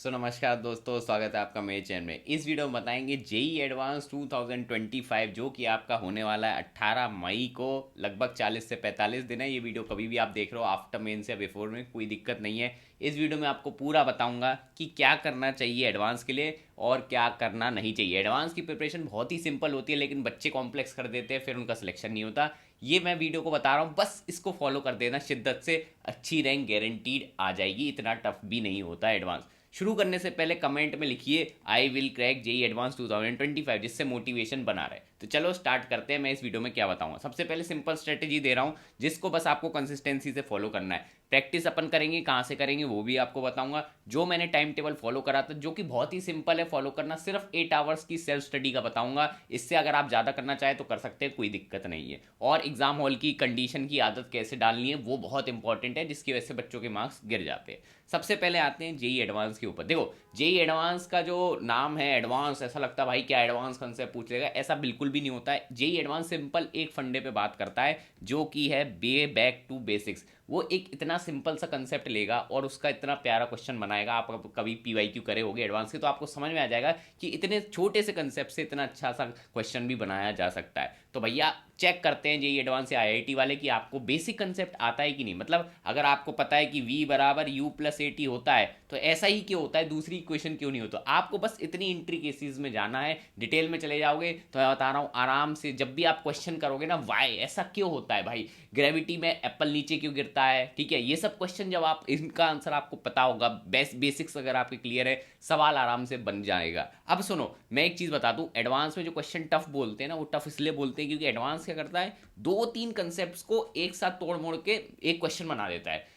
सो नमस्कार दोस्तों, स्वागत है आपका मेरे चैनल में। इस वीडियो में बताएंगे जेई एडवांस 2025 जो कि आपका होने वाला है 18 मई को। लगभग 40 से 45 दिन है। ये वीडियो कभी भी आप देख रहे हो, आफ्टर मेंस या बिफोर में, कोई दिक्कत नहीं है। इस वीडियो में आपको पूरा बताऊंगा कि क्या करना चाहिए एडवांस के लिए और क्या करना नहीं चाहिए। एडवांस की प्रिपरेशन बहुत ही सिंपल होती है, लेकिन बच्चे कॉम्प्लेक्स कर देते हैं, फिर उनका सिलेक्शन नहीं होता। ये मैं वीडियो को बता रहा हूँ, बस इसको फॉलो कर देना शिद्दत से, अच्छी रैंक गारंटीड आ जाएगी। इतना टफ भी नहीं होता एडवांस। शुरू करने से पहले कमेंट में लिखिए I will crack JEE advance 2025, जिससे मोटिवेशन बना रहे। तो चलो स्टार्ट करते हैं। मैं इस वीडियो में क्या बताऊंगा, सबसे पहले सिंपल स्ट्रेटेजी दे रहा हूं जिसको बस आपको कंसिस्टेंसी से फॉलो करना है। प्रैक्टिस अपन करेंगे, कहाँ से करेंगे वो भी आपको बताऊंगा। जो मैंने टाइम टेबल फॉलो करा था, जो कि बहुत ही सिंपल है फॉलो करना, सिर्फ 8 आवर्स की सेल्फ स्टडी का बताऊंगा। इससे अगर आप ज़्यादा करना चाहें तो कर सकते हैं, कोई दिक्कत नहीं है। और एग्जाम हॉल की कंडीशन की आदत कैसे डालनी है वो बहुत इंपॉर्टेंट है, जिसकी वजह से बच्चों के मार्क्स गिर जाते हैं। सबसे पहले आते हैं जेई एडवांस के ऊपर। देखो, जेई एडवांस का जो नाम है एडवांस, ऐसा लगता है भाई क्या एडवांस कंसेप्ट पूछ लेगा, ऐसा बिल्कुल भी नहीं होता है। जेई एडवांस सिंपल एक फंडे पे बात करता है, जो कि है बे बैक टू बेसिक्स। वो एक इतना सिंपल सा कंसेप्ट लेगा और उसका इतना प्यारा क्वेश्चन बनाएगा। आप कभी पीवाईक्यू करे होगे एडवांस के, तो आपको समझ में आ जाएगा कि इतने छोटे से कंसेप्ट से इतना अच्छा सा क्वेश्चन भी बनाया जा सकता है। तो भैया चेक करते हैं जेई एडवांस या आईआईटी वाले कि आपको बेसिक कंसेप्ट आता है कि नहीं। मतलब अगर आपको पता है कि v बराबर u प्लस ए टी होता है, तो ऐसा ही क्यों होता है, दूसरी इक्वेशन क्यों नहीं होता। आपको बस इतनी इंट्रिकेसीज में जाना है। डिटेल में चले जाओगे तो मैं बता रहा हूँ आराम से, जब भी आप क्वेश्चन करोगे ना, वाई ऐसा क्यों होता है भाई, ग्रेविटी में एप्पल नीचे क्यों गिरता है, ठीक है, ये सब क्वेश्चन जब आप, इनका आंसर आपको पता होगा, बेसिक्स अगर आपके क्लियर है, सवाल आराम से बन जाएगा। अब सुनो, मैं एक चीज बता दूं, एडवांस में जो क्वेश्चन टफ बोलते हैं ना, वो टफ इसलिए बोलते हैं क्योंकि एडवांस क्या करता है, दो तीन कंसेप्ट को एक साथ तोड़ मोड़ के एक क्वेश्चन बना देता है।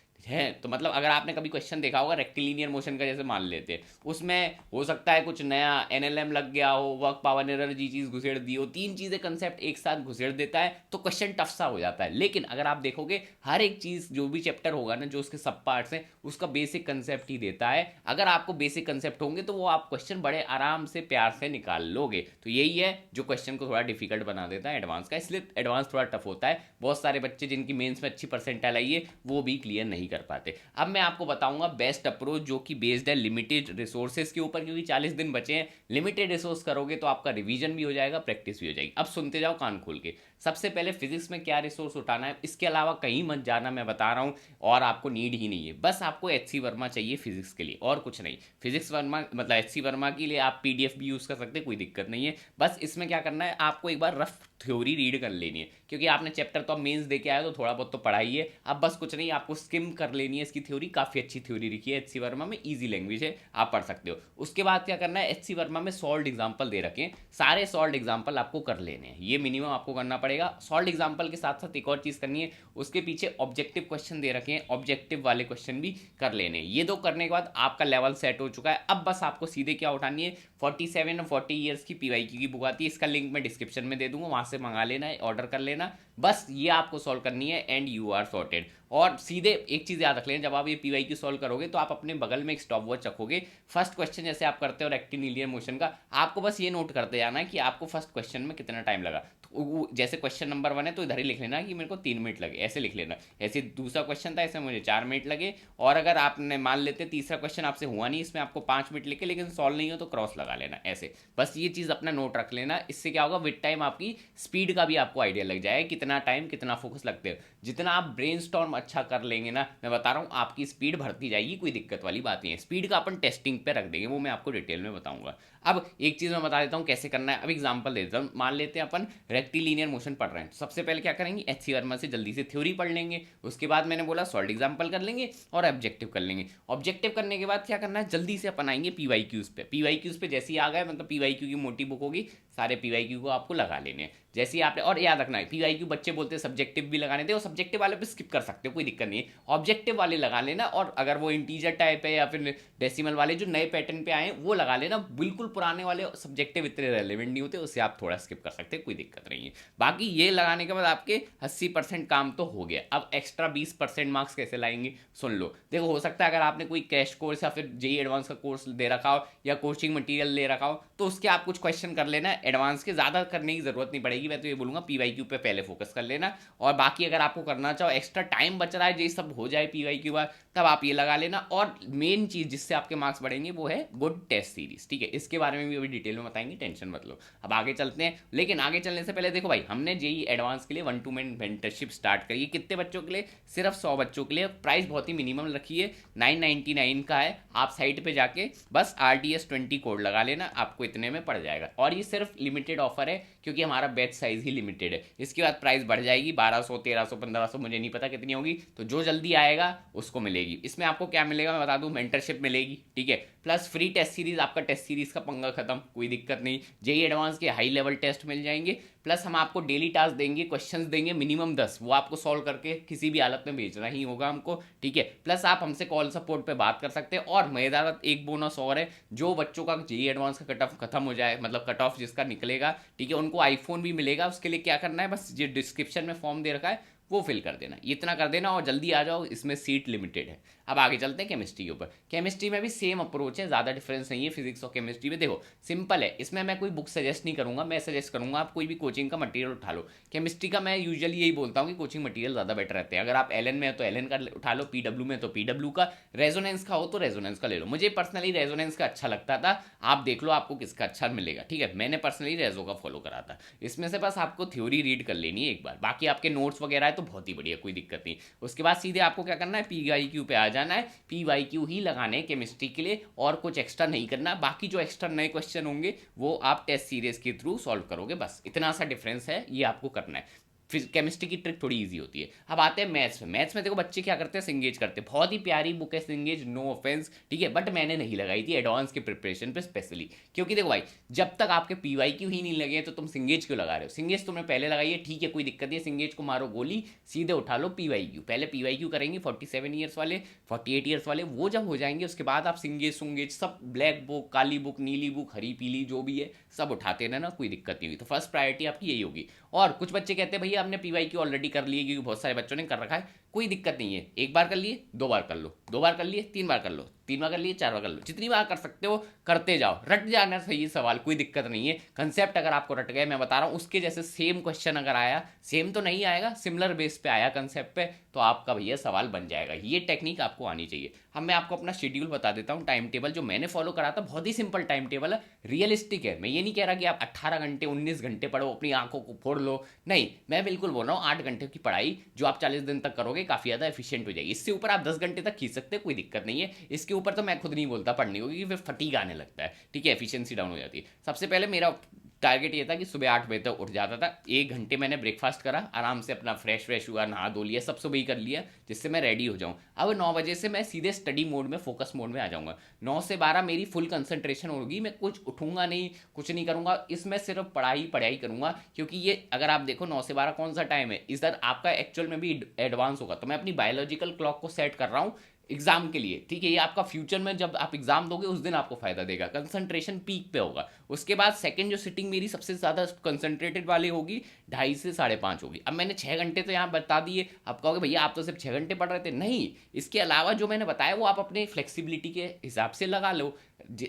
तो मतलब अगर आपने कभी क्वेश्चन देखा होगा रेक्टिलिनियर मोशन का, जैसे मान लेते हैं, उसमें हो सकता है कुछ नया एनएलएम लग गया हो, वर्क पावर एनर्जी चीज घुसेड़ दी हो, तीन चीजें कंसेप्ट एक साथ घुसेड़ देता है, तो क्वेश्चन टफ सा हो जाता है। लेकिन अगर आप देखोगे, हर एक चीज जो भी चैप्टर होगा ना, जो उसके सब पार्ट्स हैं, उसका बेसिक कंसेप्ट ही देता है। अगर आपको बेसिक कंसेप्ट होंगे तो वो आप क्वेश्चन बड़े आराम से प्यार से निकाल लोगे। तो यही है जो क्वेश्चन को थोड़ा डिफिकल्ट बना देता है एडवांस का, इसलिए एडवांस थोड़ा टफ होता है। बहुत सारे बच्चे जिनकी मेंस में अच्छी परसेंटाइल आई है, वो भी क्लियर नहीं कर पाते। अब मैं आपको बताऊंगा बेस्ट अप्रोच, जो कि बेस्ड है लिमिटेड रिसोर्सेज के ऊपर, क्योंकि 40 दिन बचे हैं। लिमिटेड रिसोर्स करोगे तो आपका रिवीजन भी हो जाएगा, प्रैक्टिस भी हो जाएगी। अब सुनते जाओ कान खोल के। सबसे पहले फिजिक्स में क्या रिसोर्स उठाना है, इसके अलावा कहीं मत जाना, मैं बता रहा हूँ। और आपको नीड ही नहीं है, बस आपको एच सी वर्मा चाहिए फिजिक्स के लिए, और कुछ नहीं। फिजिक्स वर्मा मतलब एच सी वर्मा के लिए आप पीडीएफ भी यूज़ कर सकते हैं, कोई दिक्कत नहीं है। बस इसमें क्या करना है, आपको एक बार रफ थ्योरी रीड कर लेनी है, क्योंकि आपने चैप्टर तो अब मेंस दे के आया, तो थोड़ा बहुत तो पढ़ाई है। अब बस कुछ नहीं, आपको स्किम कर लेनी है इसकी थ्योरी। काफ़ी अच्छी थ्योरी लिखी है एच सी वर्मा में, ईजी लैंग्वेज है, आप पढ़ सकते हो। उसके बाद क्या करना है, एच सी वर्मा में सॉल्व एग्जाम्पल दे रखे हैं, सारे सॉल्व एग्जाम्पल आपको कर लेने हैं, ये मिनिमम आपको करना पड़ेगा। सॉल्व एग्जाम्पल के साथ साथ एक और चीज़ करनी है, उसके पीछे ऑब्जेक्टिव क्वेश्चन दे रखे हैं, ऑब्जेक्टिव वाले क्वेश्चन भी कर लेने हैं। ये दो करने के बाद आपका लेवल सेट हो चुका है। अब बस आपको सीधे क्या उठानी है, 47 और 40 ईयर्स की पीवाईक्यू की बुक आती है, इसका लिंक मैं डिस्क्रिप्शन में दे दूंगा, वहां से मंगा लेना है, ऑर्डर कर लेना। बस ये आपको सॉल्व करनी है एंड यू आर सॉर्टेड। और सीधे एक चीज़ याद रख लेना, जब आप ये पीवाईक्यू सॉल्व करोगे तो आप अपने बगल में एक स्टॉप वॉच रखोगे। फर्स्ट क्वेश्चन जैसे आप करते हो रेक्टिलिनियर मोशन का, आपको बस ये नोट करते जाना है कि आपको फर्स्ट क्वेश्चन में कितना टाइम लगा। तो जैसे क्वेश्चन नंबर 1 है तो इधर ही लिख लेना कि मेरे को 3 मिनट लगे, ऐसे लिख लेना। ऐसे दूसरा क्वेश्चन था, ऐसे मुझे 4 मिनट लगे। और अगर आपने मान लेते तीसरा क्वेश्चन आपसे हुआ नहीं, इसमें आपको 5 मिनट लिखे, लेकिन सॉल्व नहीं हो तो क्रॉस लगा लेना ऐसे। बस ये चीज़ अपना नोट रख लेना, इससे क्या होगा, विद टाइम आपकी स्पीड का भी आपको आइडिया लग जाएगा, कितना टाइम कितना फोकस लगते हो। जितना आप ब्रेन स्टॉर्म अच्छा कर लेंगे ना, मैं बता रहा हूँ आपकी स्पीड बढ़ती जाएगी, कोई दिक्कत वाली बात नहीं है। स्पीड का अपन टेस्टिंग पे रख देंगे, वो मैं आपको डिटेल में बताऊंगा। अब एक चीज़ मैं बता देता हूँ कैसे करना है। अब एग्जांपल देता हूँ, मान लेते हैं अपन रेक्टिलिनियर मोशन पढ़ रहे हैं, तो सबसे पहले क्या करेंगे, एच सी वर्मा से जल्दी से थ्योरी पढ़ लेंगे। उसके बाद मैंने बोला सॉल्व एग्जाम्पल कर लेंगे और ऑब्जेक्टिव कर लेंगे। ऑब्जेक्टिव करने के बाद क्या करना है, जल्दी से अपन आएंगे पीवाईक्यूज पे। पीवाईक्यूज पे जैसे ही आ गए, मतलब पीवाईक्यू की मोटी बुक होगी, सारे पीवाईक्यू को आपको लगा लेने हैं। जैसे ही आपने, और याद रखना है पीवाईक्यू बच्चे बोलते हैं सब्जेक्टिव भी लगाने थे, और सब्जेक्टिव वाले पे स्किप कर सकते हो, कोई दिक्कत नहीं है। ऑब्जेक्टिव वाले लगा लेना, और अगर वो इंटीजर टाइप है या फिर डेसिमल वाले जो नए पैटर्न पे आए वो लगा लेना। बिल्कुल पुराने वाले सब्जेक्टिव इतने रेलिवेंट नहीं होते, उससे आप थोड़ा स्किप कर सकते हैं, कोई दिक्कत नहीं है। बाकी ये लगाने के बाद आपके 80% काम तो हो गया। अब एक्स्ट्रा 20% मार्क्स कैसे लाएंगे, सुन लो। देखो, हो सकता है अगर आपने कोई क्रैश कोर्स या फिर जेई एडवांस का कोर्स दे रखा हो या कोचिंग मटेरियल ले रखा हो, तो उसके आप कुछ क्वेश्चन कर लेना एडवांस के ज़्यादा करने की ज़रूरत नहीं पड़ेगी। मैं तो ये बोलूँगा PYQ पे पहले फोकस कर लेना, और बाकी अगर आपको करना चाहो, एक्स्ट्रा टाइम बच रहा है, ये सब हो जाए PYQ बाद, तब आप ये लगा लेना। और मेन चीज़ जिससे आपके मार्क्स बढ़ेंगे वो है गुड टेस्ट सीरीज, ठीक है। इसके बारे में भी अभी डिटेल में बताएंगे, टेंशन मत लो। अब आगे चलते हैं, लेकिन आगे चलने से पहले देखो भाई, हमने जेई एडवांस के लिए 1 to 1 मेंटरशिप स्टार्ट करी है। कितने बच्चों के लिए? सिर्फ 100 बच्चों के लिए। प्राइस बहुत ही मिनिमम रखी है, 999 का है। आप साइट पे जाके बस RDS20 कोड लगा लेना, आपको इतने में पड़ जाएगा। और ये सिर्फ लिमिटेड ऑफर है, क्योंकि हमारा बैच साइज ही लिमिटेड है। इसके बाद प्राइस बढ़ जाएगी 1200, 1300, 1500, मुझे नहीं पता कितनी होगी, तो जो जल्दी आएगा उसको मिलेगी। इसमें आपको क्या मिलेगा मैं बता दूं, मेंटरशिप मिलेगी, ठीक है, प्लस फ्री टेस्ट सीरीज। आपका टेस्ट सीरीज का पंगा खत्म, कोई दिक्कत नहीं। जेई एडवांस के हाई लेवल टेस्ट मिल जाएंगे, प्लस हम आपको डेली टास्क देंगे, क्वेश्चंस देंगे मिनिमम 10, वो आपको सॉल्व करके किसी भी हालत में भेजना ही होगा हमको, ठीक है। प्लस आप हमसे कॉल सपोर्ट पे बात कर सकते हैं। और मजेदार एक बोनस और है, जो बच्चों का जेई एडवांस का कट ऑफ खत्म हो जाए, मतलब कट ऑफ जिसका निकलेगा, ठीक है, उनको आईफोन भी मिलेगा। उसके लिए क्या करना है, बस जो डिस्क्रिप्शन में फॉर्म दे रखा है वो फिल कर देना, इतना कर देना और जल्दी आ जाओ, इसमें सीट लिमिटेड है। अब आगे चलते हैं केमिस्ट्री के ऊपर। केमिस्ट्री में भी सेम अप्रोच है, ज़्यादा डिफरेंस नहीं है फिजिक्स और केमिस्ट्री में। देखो सिंपल है, इसमें मैं कोई बुक सजेस्ट नहीं करूंगा, मैं सजेस्ट करूंगा आप कोई भी कोचिंग का मटेरियल उठा लो। केमिस्ट्री का मैं यूजुअली यही बोलता हूँ कि कोचिंग मटेरियल ज़्यादा बेटर रहते हैं। अगर आप एलन में है तो एलन का उठा लो, PW में तो PW का, रेजोनेंस का हो तो रेजोनेंस का ले लो। मुझे पर्सनली रेजोनेंस का अच्छा लगता था, आप देख लो आपको किसका अच्छा मिलेगा, ठीक है। मैंने पर्सनली रेजो का फॉलो करा था। इसमें से बस आपको थ्योरी रीड कर लेनी है एक बार, बाकी आपके नोट्स वगैरह है तो बहुत ही बढ़िया, कोई दिक्कत नहीं। उसके बाद सीधे आपको क्या करना है, PYQ पे आ जाना है। PYQ ही लगाने हैं केमिस्ट्री के लिए, और कुछ एक्स्ट्रा नहीं करना। बाकी जो एक्स्ट्रा नए क्वेश्चन होंगे वो आप टेस्ट सीरीज के थ्रू सॉल्व करोगे, बस इतना सा डिफरेंस है, ये आपको करना है। फिर केमिस्ट्री की ट्रिक थोड़ी इजी होती है। अब आते हैं मैथ्स में। मैथ्स में देखो बच्चे क्या करते हैं, सिंगेज करते हैं। बहुत ही प्यारी बुक है सिंगेज, नो ऑफेंस, ठीक है, बट मैंने नहीं लगाई थी एडवांस के प्रिपरेशन पे स्पेशली, क्योंकि देखो भाई, जब तक आपके PYQ ही नहीं लगे तो तुम सिंगेज क्यों लगा रहे हो? सिंगेज तुमने पहले लगाई है, ठीक है, कोई दिक्कत नहीं, सिंगेज को मारो गोली, सीधे उठा लो PYQ। पहले PYQ करेंगे 47 ईयर्स वाले, 48 ईयर्स वाले, वो जब हो जाएंगे उसके बाद आप सिंगेज सुंगेज सब, ब्लैक बुक, काली बुक, नीली बुक, हरी पीली जो भी है सब उठाते रहना, कोई दिक्कत नहीं होगी। तो फर्स्ट प्रायोरिटी आपकी यही होगी। और कुछ बच्चे कहते हैं भैया आपने PYQ ऑलरेडी कर लिए, क्योंकि बहुत सारे बच्चों ने कर रखा है, कोई दिक्कत नहीं है। एक बार कर लिए, 2 बार कर लो, 2 बार कर लिए, 3 बार कर लो, 3 बार कर लिए, 4 बार कर लो, जितनी बार कर सकते हो करते जाओ, रट जाना सही सवाल, कोई दिक्कत नहीं है। कंसेप्ट अगर आपको रट गए, मैं बता रहा हूँ, उसके जैसे सेम क्वेश्चन अगर आया, सेम तो नहीं आएगा, सिमिलर बेस पे आया कंसेप्ट पे, तो आपका भैया सवाल बन जाएगा। ये टेक्निक आपको आनी चाहिए। अब मैं आपको अपना शेड्यूल बता देता हूँ, टाइम टेबल जो मैंने फॉलो करा था, बहुत ही सिंपल टाइम टेबल है, रियलिस्टिक है। मैं ये नहीं कह रहा कि आप 18 घंटे 19 घंटे पढ़ो, अपनी आंखों को फोड़ लो, नहीं, मैं बिल्कुल बोल रहा हूँ 8 घंटे की पढ़ाई जो आप 40 दिन तक करोगे, काफ़ी ज़्यादा एफिशिएंट हो जाएगी। इससे ऊपर आप 10 घंटे तक खींच सकते हैं, कोई दिक्कत नहीं है। इसके ऊपर तो मैं खुद नहीं बोलता पढ़ने को, क्योंकि फिर फटीग आने लगता है, ठीक है, एफिशिएंसी डाउन हो जाती है। सबसे पहले मेरा टारगेट ये था कि सुबह 8 बजे तक उठ जाता था। 1 घंटे मैंने ब्रेकफास्ट करा, आराम से अपना फ्रेश हुआ, नहा धो लिया, सब सुबह ही कर लिया, जिससे मैं रेडी हो जाऊँ। अब 9 बजे से मैं सीधे स्टडी मोड में, फोकस मोड में आ जाऊँगा। 9 से 12 मेरी फुल कंसंट्रेशन होगी, मैं कुछ उठूंगा नहीं, कुछ नहीं करूँगा, इसमें सिर्फ पढ़ाई करूँगा। क्योंकि ये अगर आप देखो 9 से 12 कौन सा टाइम है, इधर आपका एक्चुअल में भी एडवांस होगा, तो मैं अपनी बायोलॉजिकल क्लॉक को सेट कर रहा हूँ एग्जाम के लिए, ठीक है। ये आपका फ्यूचर में जब आप एग्जाम दोगे उस दिन आपको फायदा देगा, कंसंट्रेशन पीक पे होगा। उसके बाद सेकंड जो सिटिंग मेरी सबसे ज़्यादा कंसंट्रेटेड वाली होगी, 2:30 से 5:30 होगी। अब मैंने 6 घंटे तो यहाँ बता दिए, आप कहोगे भैया आप तो सिर्फ 6 घंटे पढ़ रहे थे, नहीं, इसके अलावा जो मैंने बताया वो आप अपने फ्लेक्सिबिलिटी के हिसाब से लगा लो।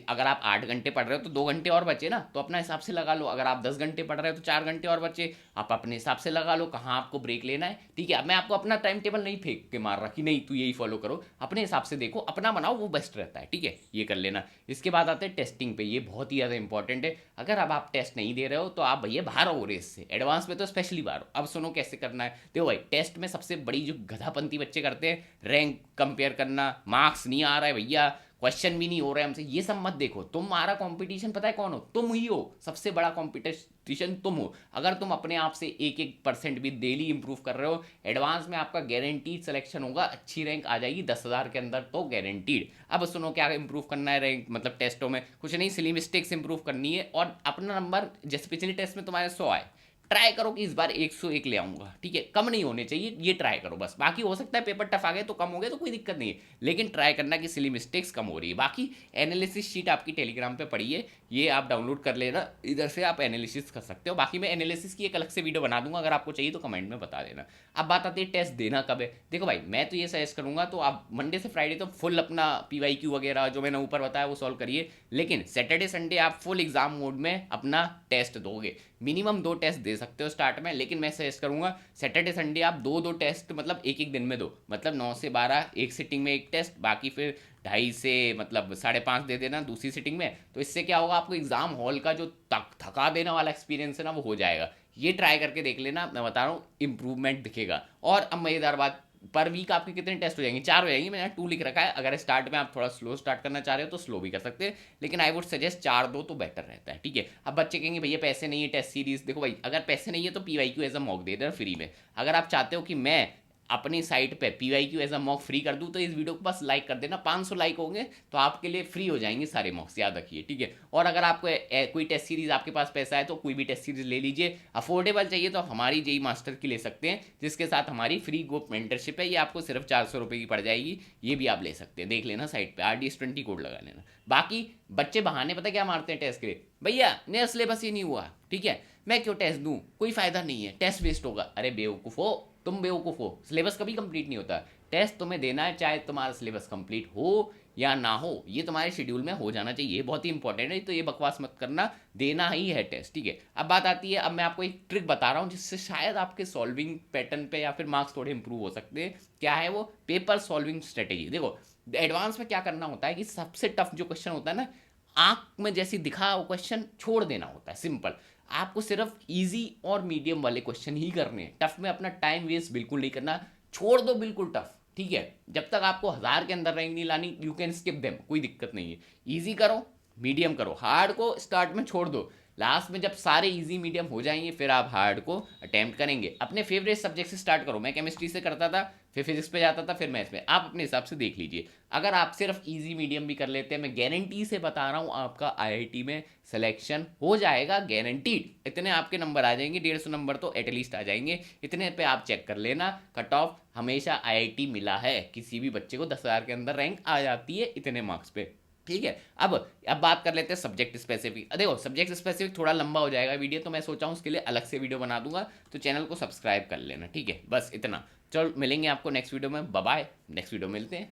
अगर आप 8 घंटे पढ़ रहे हो तो 2 घंटे और बचे ना, तो अपना हिसाब से लगा लो। अगर आप 10 घंटे पढ़ रहे हो तो 4 घंटे और बचे, आप अपने हिसाब से लगा लो कहाँ आपको ब्रेक लेना है, ठीक है। अब मैं आपको अपना टाइम टेबल नहीं फेंक के मार रहा कि नहीं तू यही फॉलो करो, अपने हिसाब से देखो, अपना बनाओ, वो बेस्ट रहता है, ठीक है, ये कर लेना। इसके बाद आते हैं टेस्टिंग पे, ये बहुत ही ज़्यादा इंपॉर्टेंट है। अगर अब आप टेस्ट नहीं दे रहे हो तो आप भैया बाहर हो रेस से, एडवांस में तो स्पेशली बाहर हो। अब सुनो कैसे करना है। देखो भाई, टेस्ट में सबसे बड़ी जो गधापंती बच्चे करते हैं, रैंक कंपेयर करना, मार्क्स नहीं आ रहा है भैया, क्वेश्चन भी नहीं हो रहा है हमसे, ये सब मत देखो। तुम्हारा कंपटीशन पता है कौन हो? तुम ही हो, सबसे बड़ा कंपटीशन तुम हो। अगर तुम अपने आप से 1% भी डेली इंप्रूव कर रहे हो, एडवांस में आपका गारंटीड सिलेक्शन होगा, अच्छी रैंक आ जाएगी 10,000 के अंदर तो गारंटीड। अब सुनो क्या इंप्रूव करना है रैंक, मतलब टेस्टों में कुछ नहीं, सिली मिस्टेक्स इंप्रूव करनी है। और अपना नंबर, जैसे पिछले टेस्ट में तुम्हारे 100 आए, ट्राई करो कि इस बार 101 ले आऊंगा, ठीक है, कम नहीं होने चाहिए, ये ट्राई करो बस। बाकी हो सकता है पेपर टफ आ गए तो कम हो गए तो कोई दिक्कत नहीं है, लेकिन ट्राई करना कि सिली मिस्टेक्स कम हो रही है। बाकी एनालिसिस शीट आपकी टेलीग्राम पे पड़ी है, ये आप डाउनलोड कर लेना, इधर से आप एनालिसिस कर सकते हो। बाकी मैं एनालिसिस की एक अलग से वीडियो बना दूंगा, अगर आपको चाहिए तो कमेंट में बता देना। अब बात आती है टेस्ट देना कब है। देखो भाई, मैं तो ये सजेस्ट करूंगा तो आप मंडे से फ्राइडे तो फुल अपना PYQ वगैरह जो मैंने ऊपर बताया वो सॉल्व करिए, लेकिन सैटरडे संडे आप फुल एग्जाम मोड में अपना टेस्ट दोगे। मिनिमम 2 टेस्ट दे सकते हो स्टार्ट में, लेकिन मैं सजेस्ट करूंगा सैटरडे संडे आप 2-2 टेस्ट मतलब एक एक दिन में दो, मतलब 9 से 12 एक सिटिंग में एक टेस्ट, बाकी फिर 2:30 से मतलब 5:30 दे देना दूसरी सिटिंग में। तो इससे क्या होगा, आपको एग्जाम हॉल का जो थका देने वाला एक्सपीरियंस है ना वो हो जाएगा। ये ट्राई करके देख लेना, मैं बता रहा हूँ इंप्रूवमेंट दिखेगा। और अब मजेदार बात, पर वीक आपके कितने टेस्ट हो जाएंगे, 4 हो जाएंगे। मैंने यहाँ 2 लिख रखा है, अगर स्टार्ट में आप थोड़ा स्लो स्टार्ट करना चाह रहे हो तो स्लो भी कर सकते हैं, लेकिन आई वुड सजेस्ट 4 दो तो बेटर रहता है, ठीक है। अब बच्चे कहेंगे भैया पैसे नहीं है टेस्ट सीरीज, देखो भाई अगर पैसे नहीं है तो PYQ एज अ मॉक दे देना फ्री में। अगर आप चाहते हो कि मैं अपनी साइट पे PYQ as a mock free कर दूं तो इस वीडियो को बस लाइक कर देना, 500 लाइक होंगे तो आपके लिए फ्री हो जाएंगे सारे मॉक्स, याद रखिए, ठीक है। और अगर आपको कोई टेस्ट सीरीज आपके पास पैसा है तो कोई भी टेस्ट सीरीज ले लीजिए। अफोर्डेबल चाहिए तो हमारी जेई मास्टर की ले सकते हैं, जिसके साथ हमारी फ्री ग्रुप मेंटरशिप है, ये आपको सिर्फ 400 रुपये की पड़ जाएगी, ये भी आप ले सकते हैं, देख लेना साइट पे RDS20 कोड लगा लेना। बाकी बच्चे बहाने पता क्या मारते हैं टेस्ट के लिए, भैया नया सिलेबस ही नहीं हुआ, ठीक है, मैं क्यों टेस्ट दूं, कोई फायदा नहीं है, टेस्ट वेस्ट होगा। अरे बेवकूफ़ हो तुम, बेवकूफ़ हो, सिलेबस कभी कंप्लीट नहीं होता। टेस्ट तुम्हें देना है चाहे तुम्हारा सिलेबस कंप्लीट हो या ना हो, ये तुम्हारे शेड्यूल में हो जाना चाहिए, बहुत ही इंपॉर्टेंट है, तो ये बकवास मत करना, देना ही है टेस्ट, ठीक है। अब बात आती है, अब मैं आपको एक ट्रिक बता रहा हूँ जिससे शायद आपके सॉल्विंग पैटर्न पे या फिर मार्क्स थोड़े इंप्रूव हो सकते हैं। क्या है वो? Paper solving strategy. देखो एडवांस में क्या करना होता है कि सबसे टफ जो क्वेश्चन होता है ना, आंख में जैसी दिखा वो क्वेश्चन छोड़ देना होता है, सिंपल। आपको सिर्फ इजी और मीडियम वाले क्वेश्चन ही करने हैं, टफ में अपना टाइम वेस्ट बिल्कुल नहीं करना, छोड़ दो बिल्कुल टफ, ठीक है। जब तक आपको 1000 के अंदर रैंक नहीं लानी, यू कैन स्किप देम, कोई दिक्कत नहीं है। इजी करो, मीडियम करो, हार्ड को स्टार्ट में छोड़ दो, लास्ट में जब सारे इजी मीडियम हो जाएंगे फिर आप हार्ड को अटेम्प्ट करेंगे। अपने फेवरेट सब्जेक्ट से स्टार्ट करो, मैं केमिस्ट्री से करता था, फिर फिजिक्स पे जाता था, फिर मैथ्स में, आप अपने हिसाब से देख लीजिए। अगर आप सिर्फ इजी मीडियम भी कर लेते हैं, मैं गारंटी से बता रहा हूँ आपका IIT में सिलेक्शन हो जाएगा, गारंटीड। इतने आपके नंबर आ जाएंगे, 150 नंबर तो एटलीस्ट आ जाएंगे, इतने पे आप चेक कर लेना। कट ऑफ हमेशा IIT मिला है, किसी भी बच्चे को 10,000 के अंदर रैंक आ जाती है इतने मार्क्स पे, ठीक है। अब बात कर लेते हैं सब्जेक्ट स्पेसिफिक। देखो सब्जेक्ट स्पेसिफिक थोड़ा लंबा हो जाएगा वीडियो, तो मैं सोचा हूँ उसके लिए अलग से वीडियो बना दूंगा, तो चैनल को सब्सक्राइब कर लेना, ठीक है, बस इतना। चलो मिलेंगे आपको नेक्स्ट वीडियो में, बाय बाय, नेक्स्ट वीडियो मिलते हैं।